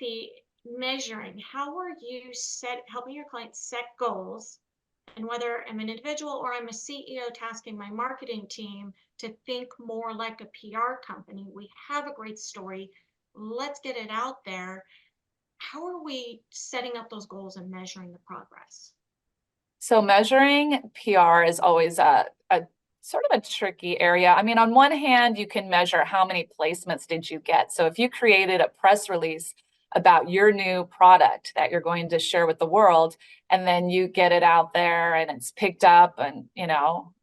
the measuring, how are you helping your clients set goals? And whether I'm an individual or I'm a CEO tasking my marketing team to think more like a PR company, we have a great story. Let's get it out there. How are we setting up those goals and measuring the progress? So measuring PR is always a sort of a tricky area. I mean, on one hand, you can measure how many placements did you get. So if you created a press release about your new product that you're going to share with the world, and then you get it out there and it's picked up and,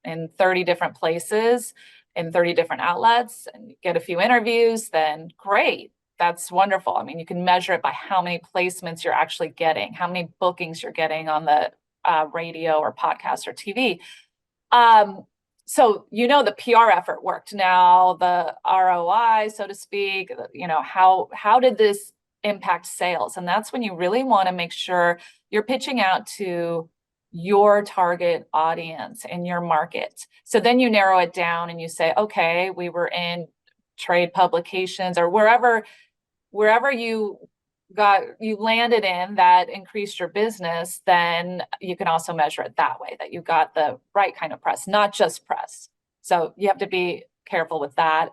in 30 different places, in 30 different outlets, and you get a few interviews, then great. That's wonderful. I mean, you can measure it by how many placements you're actually getting, how many bookings you're getting on the radio or podcast or TV. So the PR effort worked. Now the ROI, so to speak, how did this impact sales? And that's when you really want to make sure you're pitching out to your target audience in your market. So then you narrow it down and you say, okay, we were in trade publications or wherever you landed in that increased your business, then you can also measure it that way, that you got the right kind of press, not just press. So you have to be careful with that.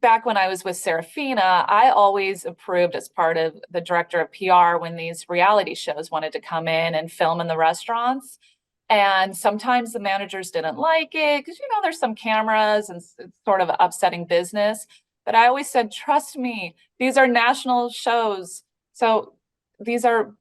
Back when I was with Serafina, I always approved as part of the director of PR when these reality shows wanted to come in and film in the restaurants. And sometimes the managers didn't like it because, there's some cameras and it's sort of upsetting business. But I always said, trust me, these are national shows. So these are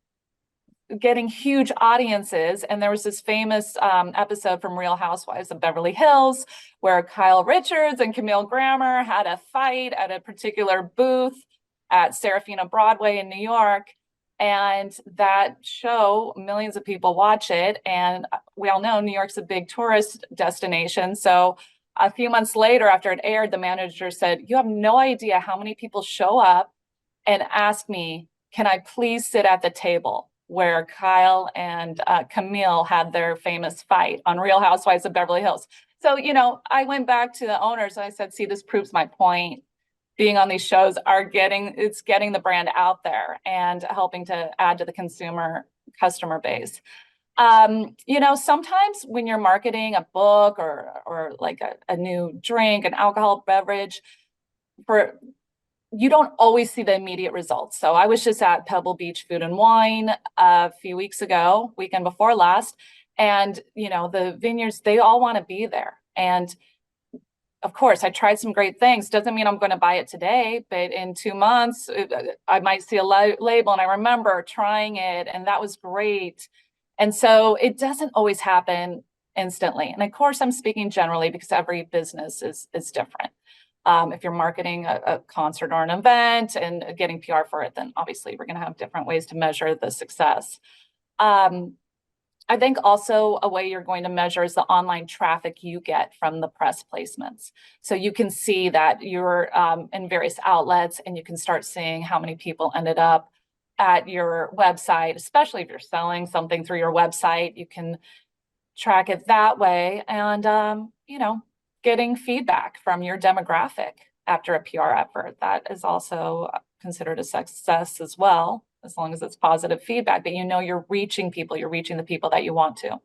getting huge audiences. And there was this famous episode from Real Housewives of Beverly Hills where Kyle Richards and Camille Grammer had a fight at a particular booth at Serafina Broadway in New York. And that show, millions of people watch it. And we all know New York's a big tourist destination. So a few months later, after it aired, the manager said, you have no idea how many people show up and ask me, can I please sit at the table where Kyle and Camille had their famous fight on Real Housewives of Beverly Hills. So, I went back to the owners and I said, see, this proves my point. Being on these shows it's getting the brand out there and helping to add to the customer base. Sometimes when you're marketing a book or like a new drink, an alcoholic beverage, you don't always see the immediate results. So I was just at Pebble Beach Food and Wine a few weeks ago, weekend before last, and the vineyards, they all want to be there. And of course, I tried some great things. Doesn't mean I'm going to buy it today, but in 2 months, I might see a label and I remember trying it and that was great. And so it doesn't always happen instantly. And of course, I'm speaking generally because every business is different. If you're marketing a concert or an event and getting PR for it, then obviously we're going to have different ways to measure the success. I think also a way you're going to measure is the online traffic you get from the press placements. So you can see that you're in various outlets and you can start seeing how many people ended up at your website, especially if you're selling something through your website. You can track it that way and, getting feedback from your demographic after a PR effort. That is also considered a success as well, as long as it's positive feedback, but you're reaching people, you're reaching the people that you want to.